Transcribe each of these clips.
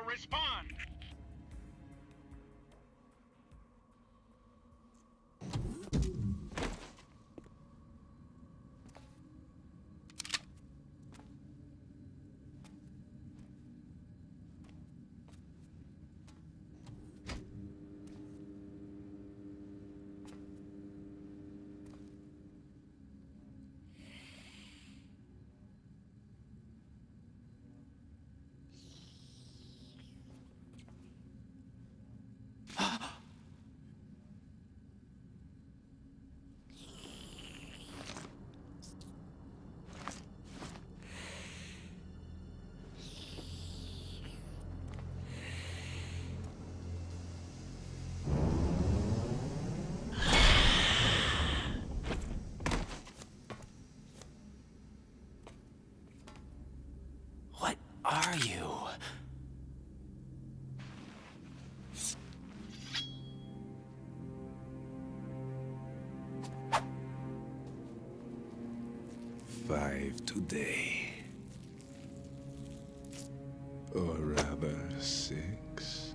Respond! What are you? Five today. Or rather, 6.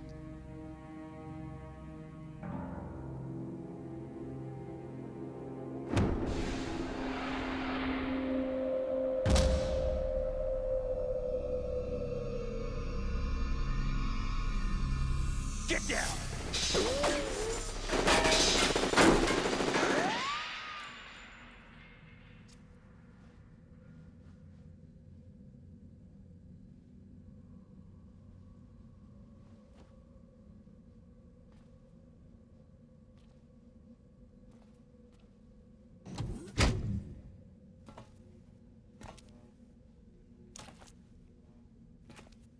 Get down!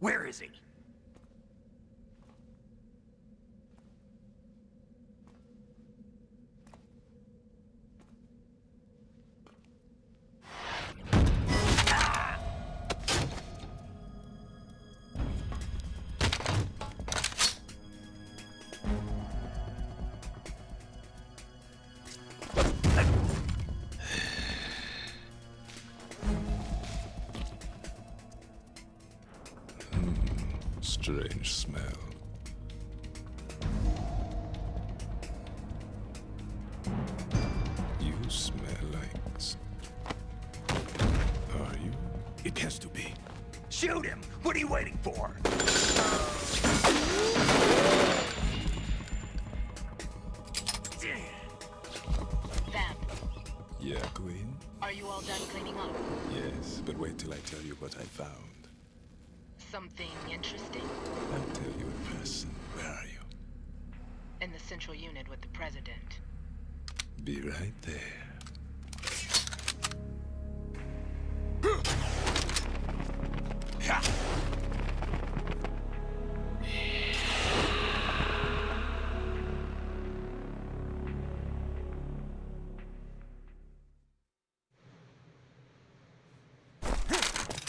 Where is he? Strange smell. It has to be. Shoot him! What are you waiting for? Vamp, Yeah, Queen? are you all done cleaning up? Yes, but wait till I tell you what I found. Something interesting? I'll tell you in person. Where are you? In the central unit with the president. Be right there.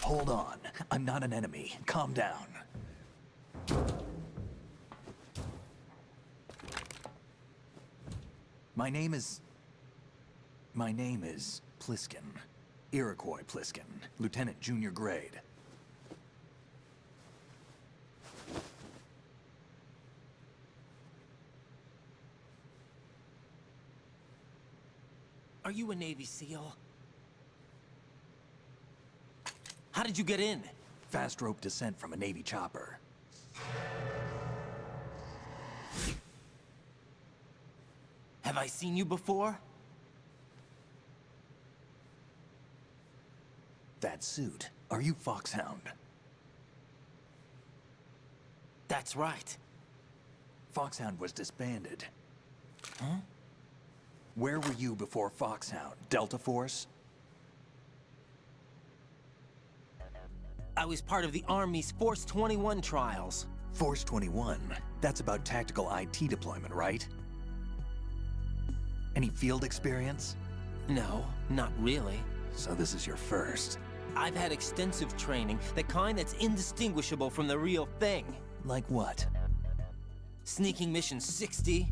Hold on. I'm not an enemy. Calm down. My name is Pliskin. Iroquois Pliskin. Lieutenant Junior Grade. Are you a Navy SEAL? How did you get in? Fast rope descent from a Navy chopper. Have I seen you before? That suit. Are you Foxhound? That's right. Foxhound was disbanded. Huh? Where were you before Foxhound? Delta Force? I was part of the Army's Force 21 trials. Force 21? That's about tactical IT deployment, right? Any field experience? No, not really. So this is your first. I've had extensive training, the kind that's indistinguishable from the real thing. Like what? Sneaking mission 60,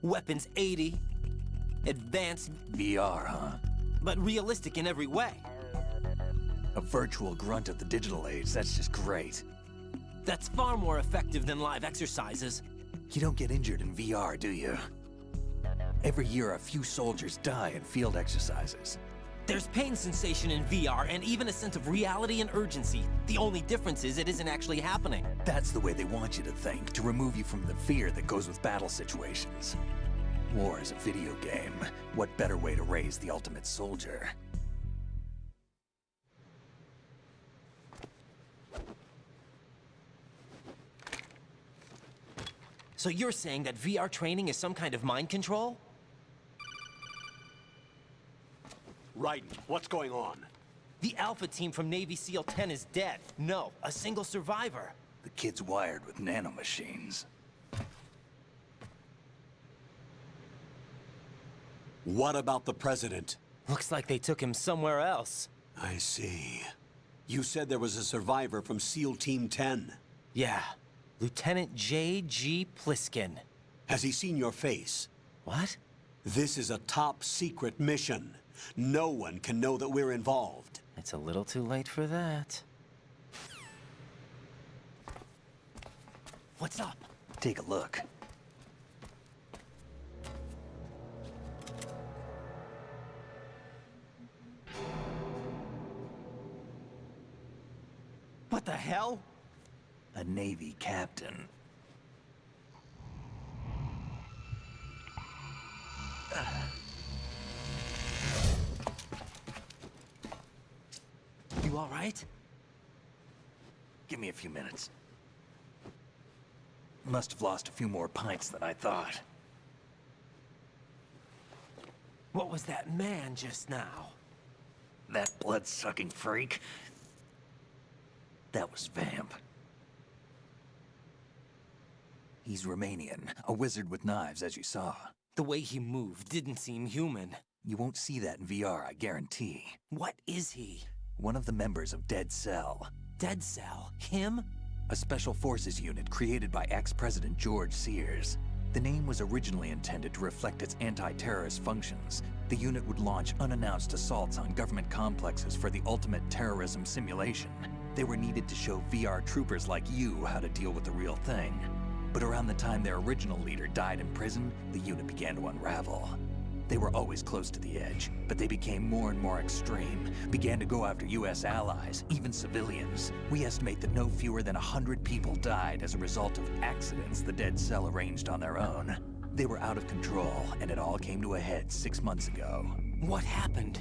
weapons 80, advanced, VR, huh? but realistic in every way. A virtual grunt of the digital age, that's just great. That's far more effective than live exercises. You don't get injured in VR, do you? Every year, a few soldiers die in field exercises. There's pain sensation in VR and even a sense of reality and urgency. The only difference is it isn't actually happening. That's the way they want you to think, to remove you from the fear that goes with battle situations. War is a video game. What better way to raise the ultimate soldier? So you're saying that VR training is some kind of mind control? Raiden, what's going on? The Alpha team from Navy SEAL 10 is dead. No, a single survivor. The kid's wired with nanomachines. What about the president? Looks like they took him somewhere else. I see. You said there was a survivor from SEAL Team 10. Yeah, Lieutenant J.G. Pliskin. Has he seen your face? What? This is a top secret mission. No one can know that we're involved. It's a little too late for that. What's up? Take a look. What the hell? A Navy captain. You all right? Give me a few minutes. Must have lost a few more pints than I thought. What was that man just now? That blood-sucking freak? That was Vamp. He's Romanian, a wizard with knives, as you saw. The way he moved didn't seem human. You won't see that in VR, I guarantee. What is he? One of the members of Dead Cell. Dead Cell? Him? A special forces unit created by ex-President George Sears. The name was originally intended to reflect its anti-terrorist functions. The unit would launch unannounced assaults on government complexes for the ultimate terrorism simulation. They were needed to show VR troopers like you how to deal with the real thing. But around the time their original leader died in prison, the unit began to unravel. They were always close to the edge, but they became more and more extreme, began to go after US allies, even civilians. We estimate that no fewer than 100 people died as a result of accidents the Dead Cell arranged on their own. They were out of control, and it all came to a head 6 months ago. What happened?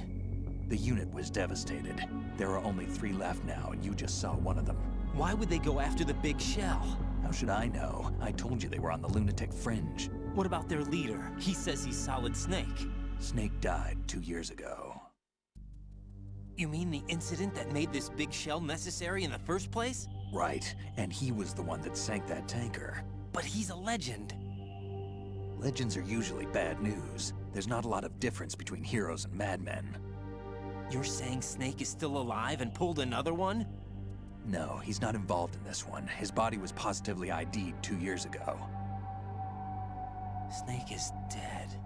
The unit was devastated. There are only 3 left now, and you just saw one of them. Why would they go after the big shell? How should I know? I told you they were on the lunatic fringe. What about their leader? He says he's Solid Snake. Snake died 2 years ago. You mean the incident that made this big shell necessary in the first place? Right, and he was the one that sank that tanker. But he's a legend. Legends are usually bad news. There's not a lot of difference between heroes and madmen. You're saying Snake is still alive and pulled another one? No, he's not involved in this one. His body was positively ID'd 2 years ago. Snake is dead.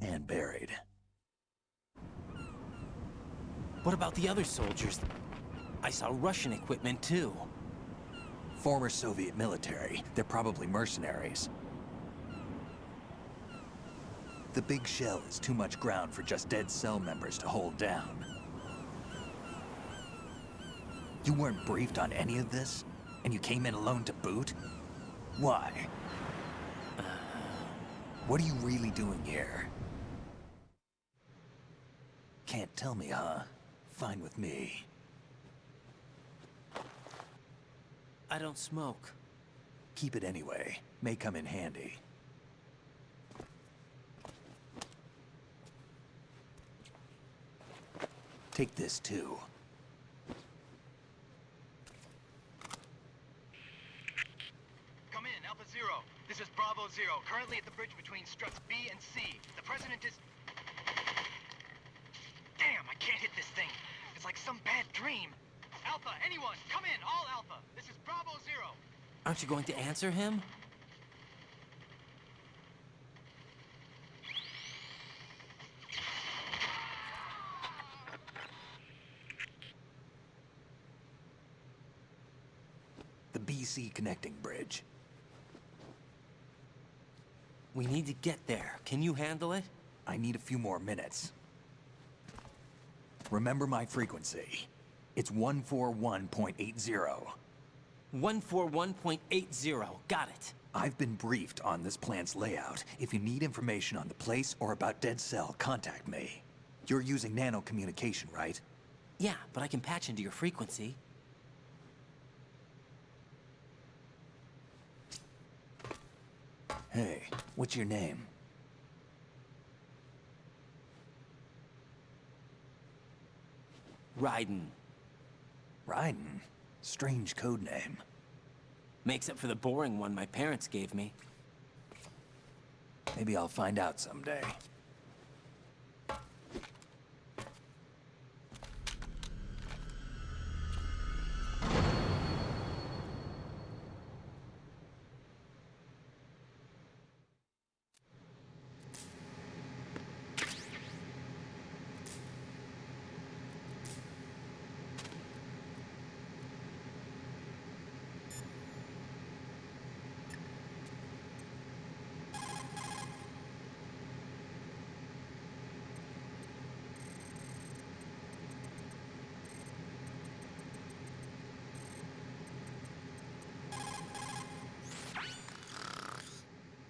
And buried. What about the other soldiers? I saw Russian equipment too. Former Soviet military. They're probably mercenaries. The big shell is too much ground for just Dead Cell members to hold down. You weren't briefed on any of this? And you came in alone to boot? Why? What are you really doing here? Can't tell me, huh? Fine with me. I don't smoke. Keep it anyway. May come in handy. Take this too. Come in, Alpha Zero. This is Bravo Zero, currently at the bridge between struts B and C. The President is... Damn, I can't hit this thing. It's like some bad dream. Alpha, anyone, come in, all Alpha. This is Bravo Zero. Aren't you going to answer him? The BC connecting bridge. We need to get there. Can you handle it? I need a few more minutes. Remember my frequency. It's 141.80. 141.80. Got it. I've been briefed on this plant's layout. If you need information on the place or about Dead Cell, contact me. You're using nano communication, right? Yeah, but I can patch into your frequency. Hey, what's your name? Raiden. Raiden? Strange code name. Makes up for the boring one my parents gave me. Maybe I'll find out someday.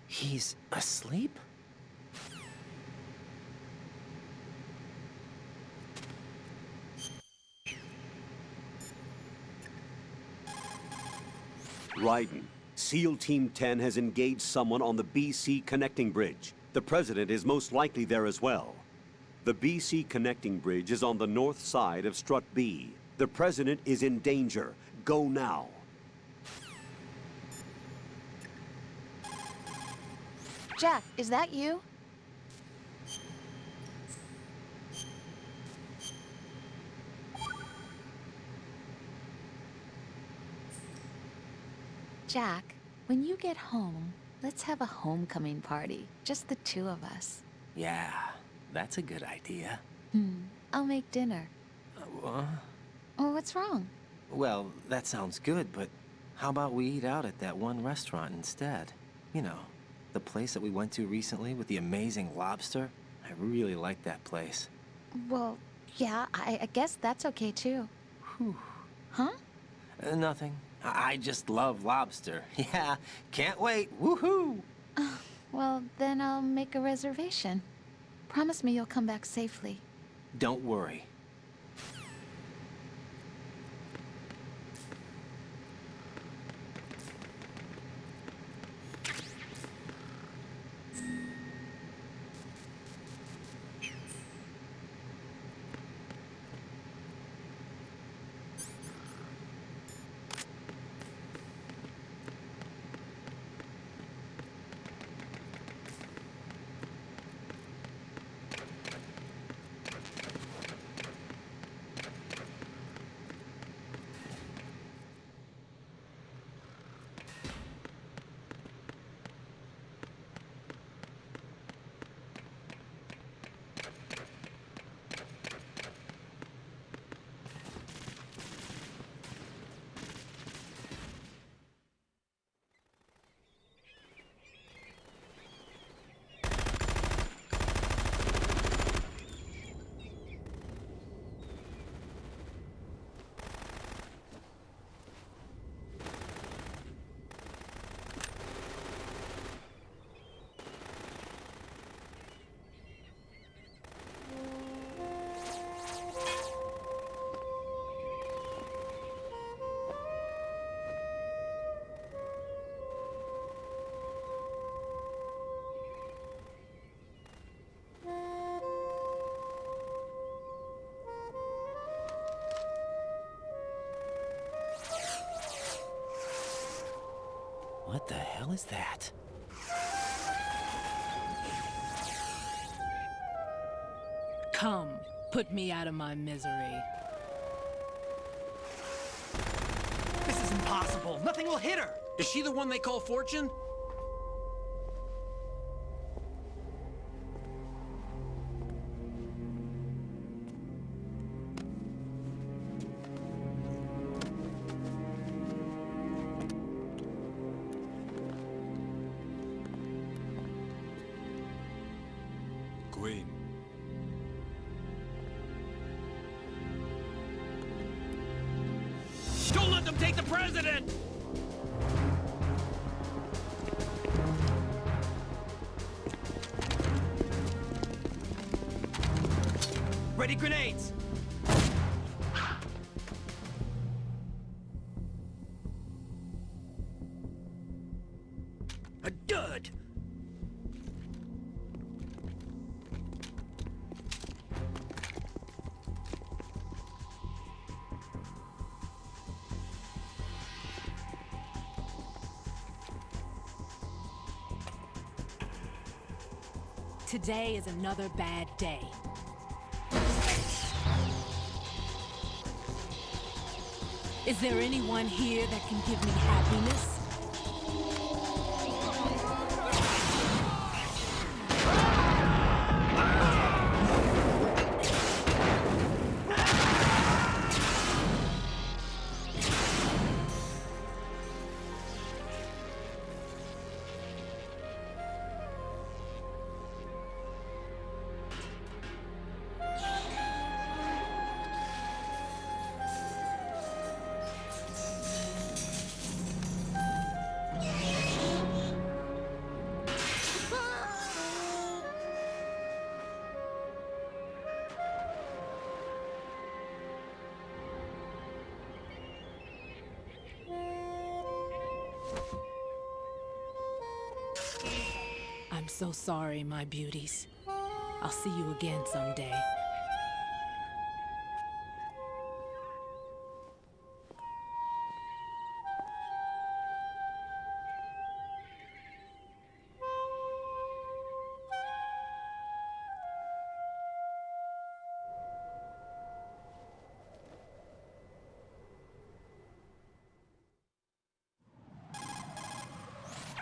He's asleep? Raiden, SEAL Team 10 has engaged someone on the BC connecting bridge. The President is most likely there as well. The BC connecting bridge is on the north side of Strut B. The President is in danger. Go now. Jack, is that you? Jack, when you get home, let's have a homecoming party. Just the two of us. Yeah, that's a good idea. I'll make dinner. Oh, what's wrong? Well, that sounds good, but how about we eat out at that one restaurant instead? You know, the place that we went to recently with the amazing lobster? I really like that place. Well, yeah, I guess that's okay too. Huh? Nothing. I just love lobster. Yeah, can't wait. Woohoo! Well, then I'll make a reservation. Promise me you'll come back safely. Don't worry. What the hell is that? Come, put me out of my misery. This is impossible. Nothing will hit her. Is she the one they call Fortune? Queen. Don't let them take the president! Ready grenades. A dud. Today is another bad day. Is there anyone here that can give me happiness? I'm so sorry, my beauties. I'll see you again someday.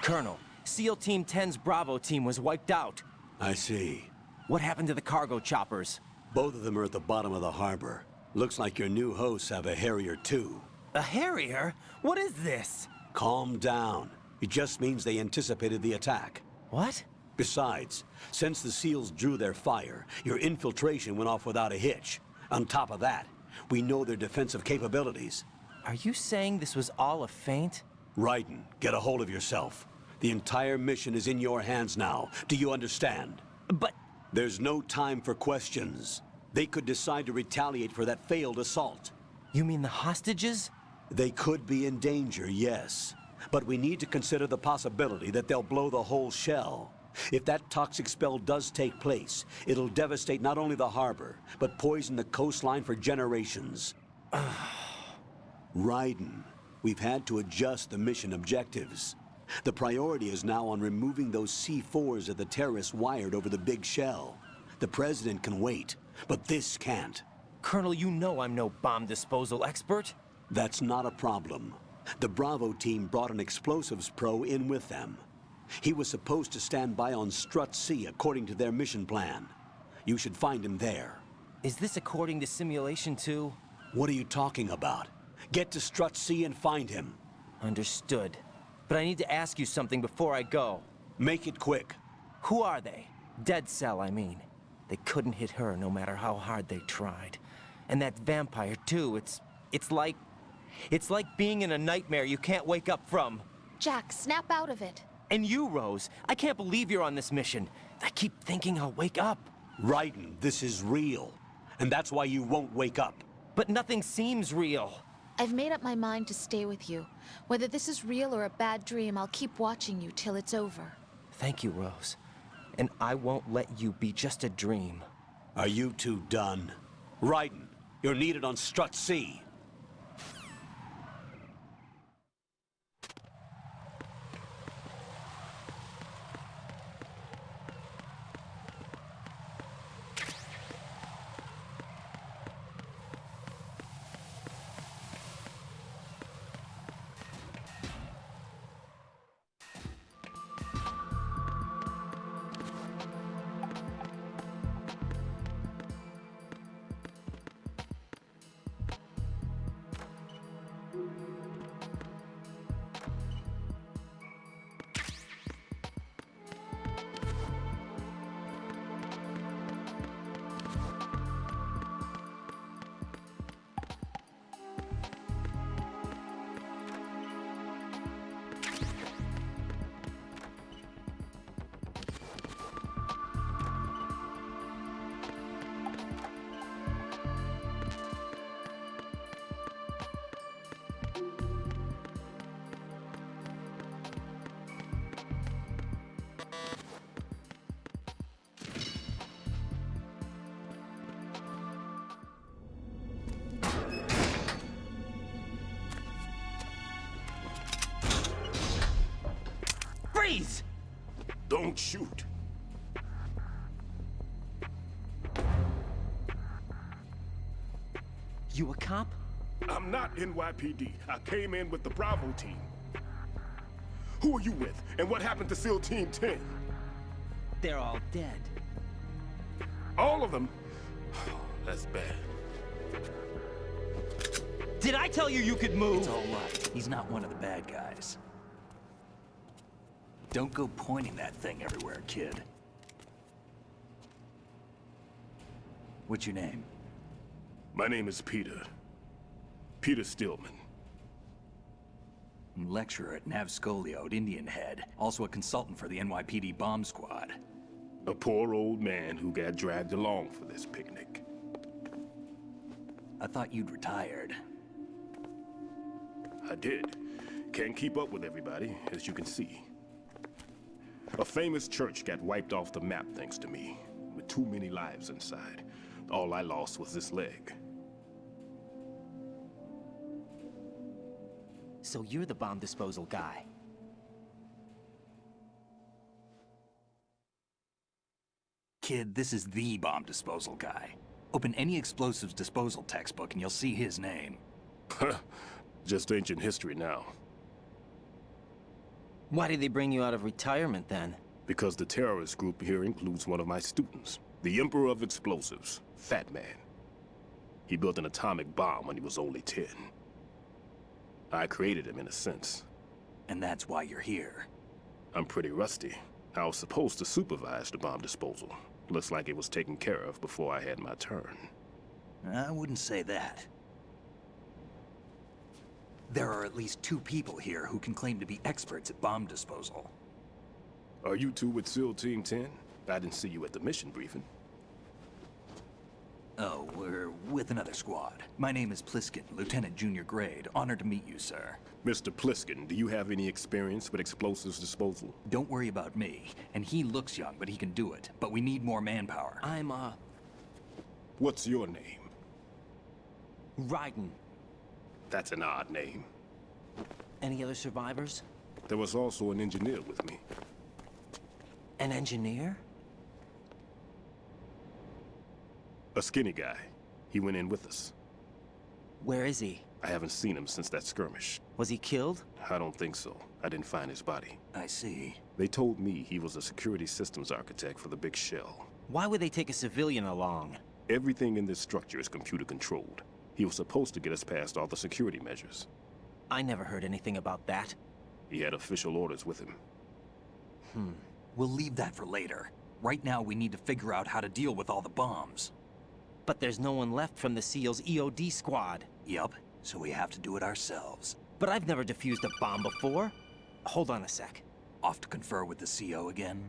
Colonel, SEAL Team 10's Bravo team was wiped out. I see. What happened to the cargo choppers? Both of them are at the bottom of the harbor. Looks like your new hosts have a Harrier too. A Harrier? What is this? Calm down. It just means they anticipated the attack. What? Besides, since the SEALs drew their fire, your infiltration went off without a hitch. On top of that, we know their defensive capabilities. Are you saying this was all a feint? Raiden, get a hold of yourself. The entire mission is in your hands now. Do you understand? But... There's no time for questions. They could decide to retaliate for that failed assault. You mean the hostages? They could be in danger, yes. But we need to consider the possibility that they'll blow the whole shell. If that toxic spell does take place, it'll devastate not only the harbor, but poison the coastline for generations. Raiden, we've had to adjust the mission objectives. The priority is now on removing those C4s that the terrorists wired over the big shell. The President can wait, but this can't. Colonel, you know I'm no bomb disposal expert. That's not a problem. The Bravo team brought an explosives pro in with them. He was supposed to stand by on Strut C according to their mission plan. You should find him there. Is this according to simulation too? What are you talking about? Get to Strut C and find him. Understood. But I need to ask you something before I go. Make it quick. Who are they? Dead Cell, I mean. They couldn't hit her no matter how hard they tried. And that vampire too, it's like being in a nightmare you can't wake up from. Jack, snap out of it. And you, Rose, I can't believe you're on this mission. I keep thinking I'll wake up. Raiden, this is real. And that's why you won't wake up. But nothing seems real. I've made up my mind to stay with you. Whether this is real or a bad dream, I'll keep watching you till it's over. Thank you, Rose. And I won't let you be just a dream. Are you two done? Raiden, you're needed on Strut C. Freeze! Don't shoot. You a cop? I'm not NYPD. I came in with the Bravo team. Who are you with? And what happened to SEAL Team 10? They're all dead. All of them? That's bad. Did I tell you you could move? It's all right. He's not one of the bad guys. Don't go pointing that thing everywhere, kid. What's your name? My name is Peter. Peter Stillman. I'm lecturer at Navscolio at Indian Head. Also a consultant for the NYPD bomb squad. A poor old man who got dragged along for this picnic. I thought you'd retired. I did. Can't keep up with everybody, as you can see. A famous church got wiped off the map thanks to me, with too many lives inside. All I lost was this leg. So you're the bomb disposal guy. Kid, this is the bomb disposal guy. Open any explosives disposal textbook and you'll see his name. Just ancient history now. Why did they bring you out of retirement then? Because the terrorist group here includes one of my students, the Emperor of Explosives, Fat Man. He built an atomic bomb when he was only 10. I created him in a sense. And that's why you're here. I'm pretty rusty. I was supposed to supervise the bomb disposal. Looks like it was taken care of before I had my turn. I wouldn't say that. There are at least 2 people here who can claim to be experts at bomb disposal. Are you two with SEAL Team 10? I didn't see you at the mission briefing. Oh, we're with another squad. My name is Pliskin, Lieutenant Junior Grade. Honored to meet you, sir. Mr. Pliskin, do you have any experience with explosives disposal? Don't worry about me. And he looks young, but he can do it. But we need more manpower. I'm, What's your name? Raiden. That's an odd name. Any other survivors? There was also an engineer with me. An engineer? A skinny guy. He went in with us. Where is he? I haven't seen him since that skirmish. Was he killed? I don't think so. I didn't find his body. I see. They told me he was a security systems architect for the big shell. Why would they take a civilian along? Everything in this structure is computer controlled. He was supposed to get us past all the security measures. I never heard anything about that. He had official orders with him. We'll leave that for later. Right now, we need to figure out how to deal with all the bombs. But there's no one left from the SEAL's EOD squad. Yup, so we have to do it ourselves. But I've never defused a bomb before. Hold on a sec. Off to confer with the CO again?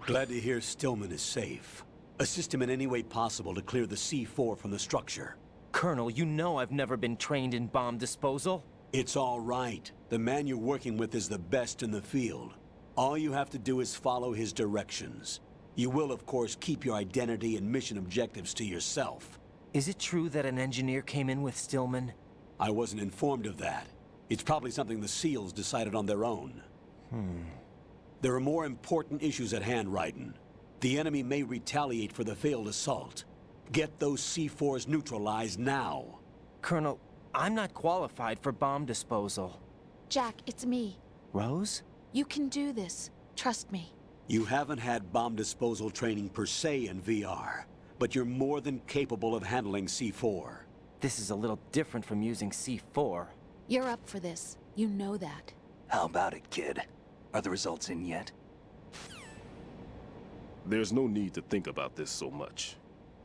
Glad to hear Stillman is safe. Assist him in any way possible to clear the C4 from the structure. Colonel, you know I've never been trained in bomb disposal. It's all right. The man you're working with is the best in the field. All you have to do is follow his directions. You will, of course, keep your identity and mission objectives to yourself. Is it true that an engineer came in with Stillman? I wasn't informed of that. It's probably something the SEALs decided on their own. There are more important issues at hand, Raiden. The enemy may retaliate for the failed assault. Get those C4s neutralized now. Colonel, I'm not qualified for bomb disposal. Jack, it's me. Rose? You can do this. Trust me. You haven't had bomb disposal training per se in VR, but you're more than capable of handling C4. This is a little different from using C4. You're up for this. You know that. How about it, kid? Are the results in yet? There's no need to think about this so much.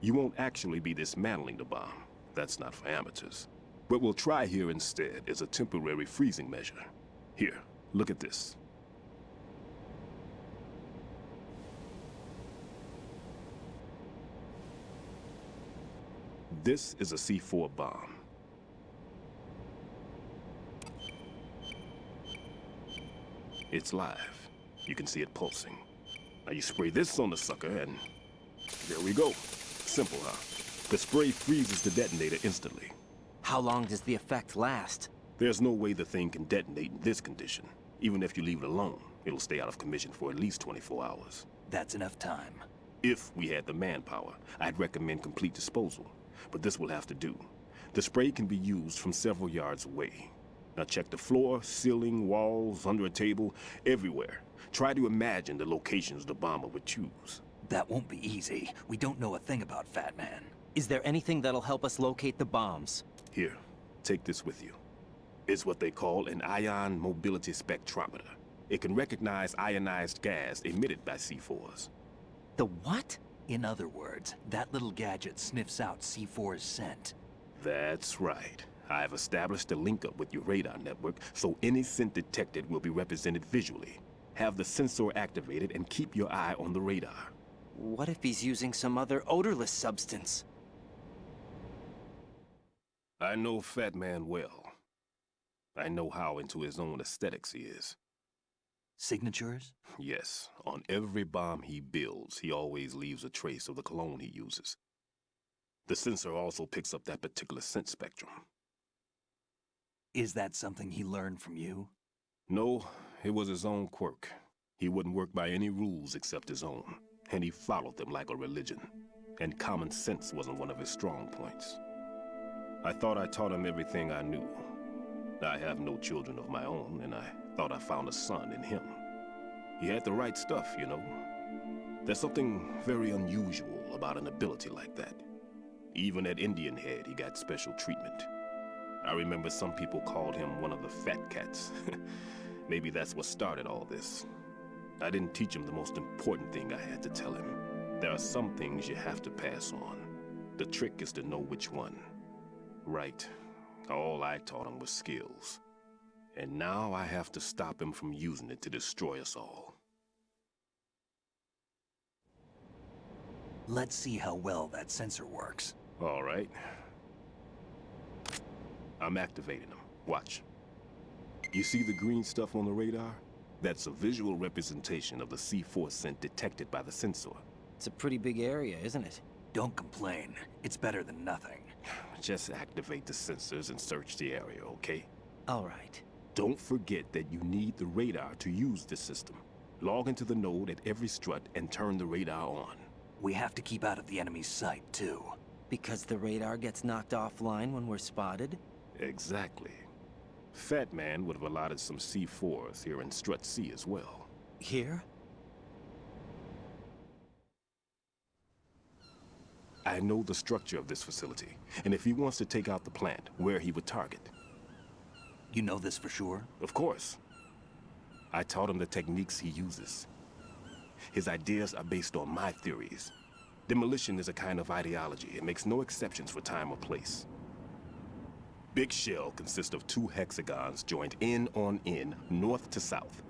You won't actually be dismantling the bomb. That's not for amateurs. What we'll try here instead is a temporary freezing measure. Here, look at this. This is a C4 bomb. It's live. You can see it pulsing. Now you spray this on the sucker and there we go. Simple, huh? The spray freezes the detonator instantly. How long does the effect last? There's no way the thing can detonate in this condition. Even if you leave it alone, it'll stay out of commission for at least 24 hours. That's enough time. If we had the manpower, I'd recommend complete disposal. But this will have to do. The spray can be used from several yards away. Now check the floor, ceiling, walls, under a table, everywhere. Try to imagine the locations the bomber would choose. That won't be easy. We don't know a thing about Fat Man. Is there anything that'll help us locate the bombs? Here, take this with you. It's what they call an ion mobility spectrometer. It can recognize ionized gas emitted by C4s. The what? In other words, that little gadget sniffs out C4's scent. That's right. I've established a link up with your radar network, so any scent detected will be represented visually. Have the sensor activated and keep your eye on the radar. What if he's using some other odorless substance? I know Fat Man well. I know how into his own aesthetics he is. Signatures? Yes, on every bomb he builds, he always leaves a trace of the cologne he uses. The sensor also picks up that particular scent spectrum. Is that something he learned from you? No, it was his own quirk. He wouldn't work by any rules except his own, and he followed them like a religion. And common sense wasn't one of his strong points. I thought I taught him everything I knew. I have no children of my own, and I thought I found a son in him. He had the right stuff, you know. There's something very unusual about an ability like that. Even at Indian Head, he got special treatment. I remember some people called him one of the fat cats. Maybe that's what started all this. I didn't teach him the most important thing I had to tell him. There are some things you have to pass on. The trick is to know which one. Right. All I taught him was skills. And now I have to stop him from using it to destroy us all. Let's see how well that sensor works. All right. I'm activating them. Watch. You see the green stuff on the radar? That's a visual representation of the C4 scent detected by the sensor. It's a pretty big area, isn't it? Don't complain. It's better than nothing. Just activate the sensors and search the area, okay? All right. Don't forget that you need the radar to use this system. Log into the node at every strut and turn the radar on. We have to keep out of the enemy's sight, too. Because the radar gets knocked offline when we're spotted? Exactly. Fat Man would have allotted some C4s here in Strut C as well. Here? I know the structure of this facility, and if he wants to take out the plant, where he would target. You know this for sure? Of course. I taught him the techniques he uses. His ideas are based on my theories. Demolition is a kind of ideology. It makes no exceptions for time or place. Big Shell consists of 2 hexagons joined end on end, north to south.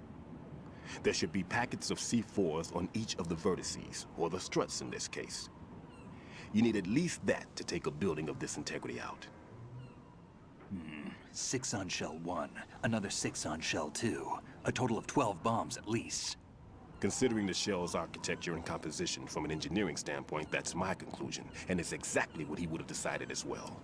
There should be packets of C4s on each of the vertices, or the struts in this case. You need at least that to take a building of this integrity out. 6 on Shell 1, another 6 on Shell 2. A total of 12 bombs at least. Considering the shell's architecture and composition from an engineering standpoint, that's my conclusion, and it's exactly what he would have decided as well.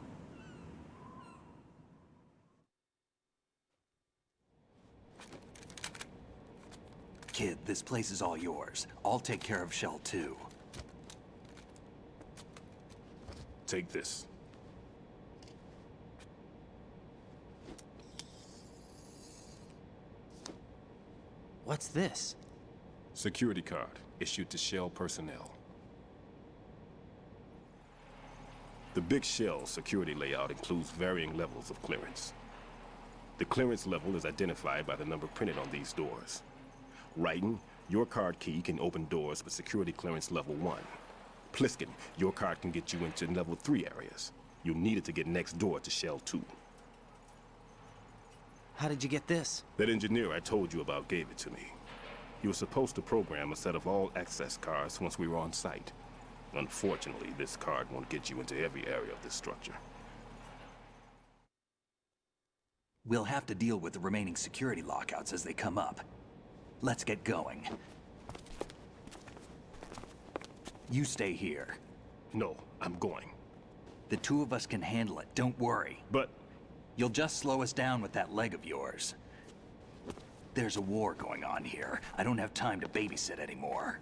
Kid, this place is all yours. I'll take care of Shell 2. Take this. What's this? Security card, issued to Shell personnel. The Big Shell security layout includes varying levels of clearance. The clearance level is identified by the number printed on these doors. Raiden, your card key can open doors with security clearance level 1. Pliskin, your card can get you into level 3 areas. You'll need it to get next door to Shell 2. How did you get this? That engineer I told you about gave it to me. He was supposed to program a set of all access cards once we were on site. Unfortunately, this card won't get you into every area of this structure. We'll have to deal with the remaining security lockouts as they come up. Let's get going. You stay here. No, I'm going. The 2 of us can handle it, don't worry. But You'll just slow us down with that leg of yours. There's a war going on here. I don't have time to babysit anymore.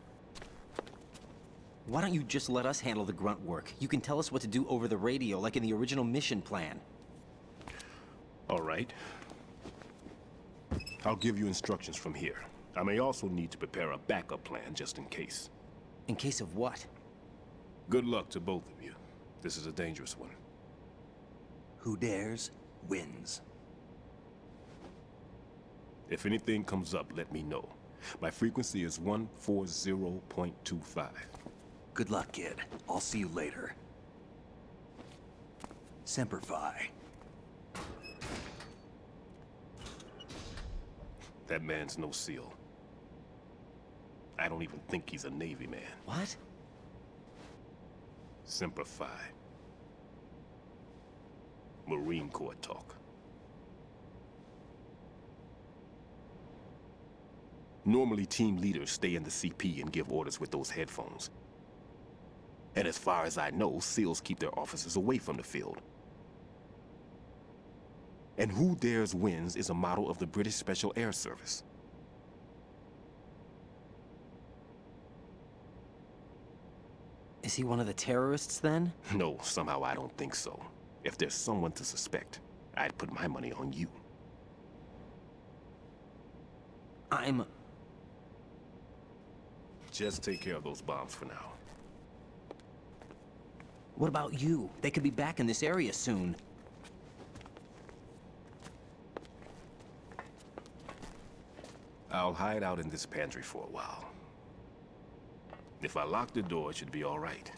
Why don't you just let us handle the grunt work? You can tell us what to do over the radio, like in the original mission plan. all right. I'll give you instructions from here. I may also need to prepare a backup plan just in case. In case of what? Good luck to both of you. This is a dangerous one. Who dares, wins. If anything comes up, let me know. My frequency is 140.25. Good luck, kid. I'll see you later. Semper Fi. That man's no SEAL. I don't even think he's a Navy man. What? Semper Fi. Marine Corps talk. Normally, team leaders stay in the CP and give orders with those headphones. And as far as I know, SEALs keep their officers away from the field. And Who Dares Wins is a model of the British Special Air Service. Is he one of the terrorists, then? No, somehow I don't think so. If there's someone to suspect, I'd put my money on you. Just take care of those bombs for now. What about you? They could be back in this area soon. I'll hide out in this pantry for a while. If I lock the door, it should be all right.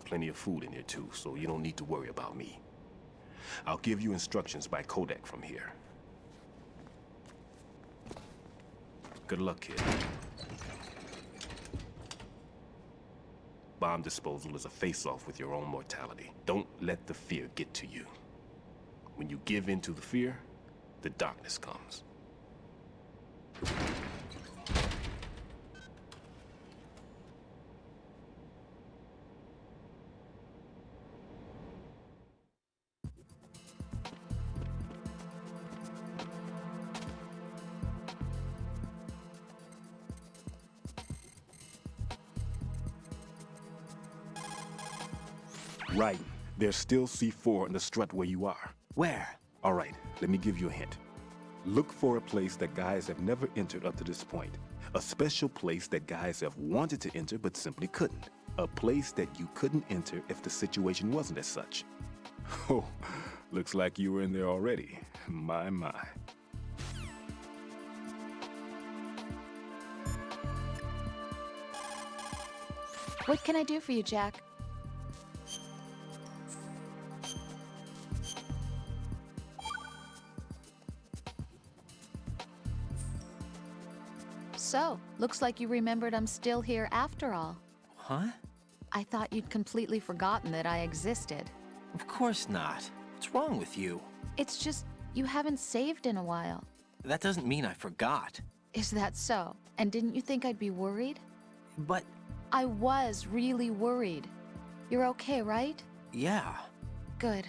Plenty of food in here too, so you don't need to worry about me. I'll give you instructions by codec from here. Good luck, kid. Bomb disposal is a face-off with your own mortality. Don't let the fear get to you. When you give in to the fear, the darkness comes. Right. There's still C4 in the strut where you are. Where? All right, let me give you a hint. Look for a place that guys have never entered up to this point. A special place that guys have wanted to enter but simply couldn't. A place that you couldn't enter if the situation wasn't as such. Oh, looks like you were in there already. My, my. What can I do for you, Jack? So, looks like you remembered I'm still here after all. Huh? I thought you'd completely forgotten that I existed. Of course not. What's wrong with you? It's just, you haven't saved in a while. That doesn't mean I forgot. Is that so? And didn't you think I'd be worried? But, I was really worried. You're okay, right? yeah. Good.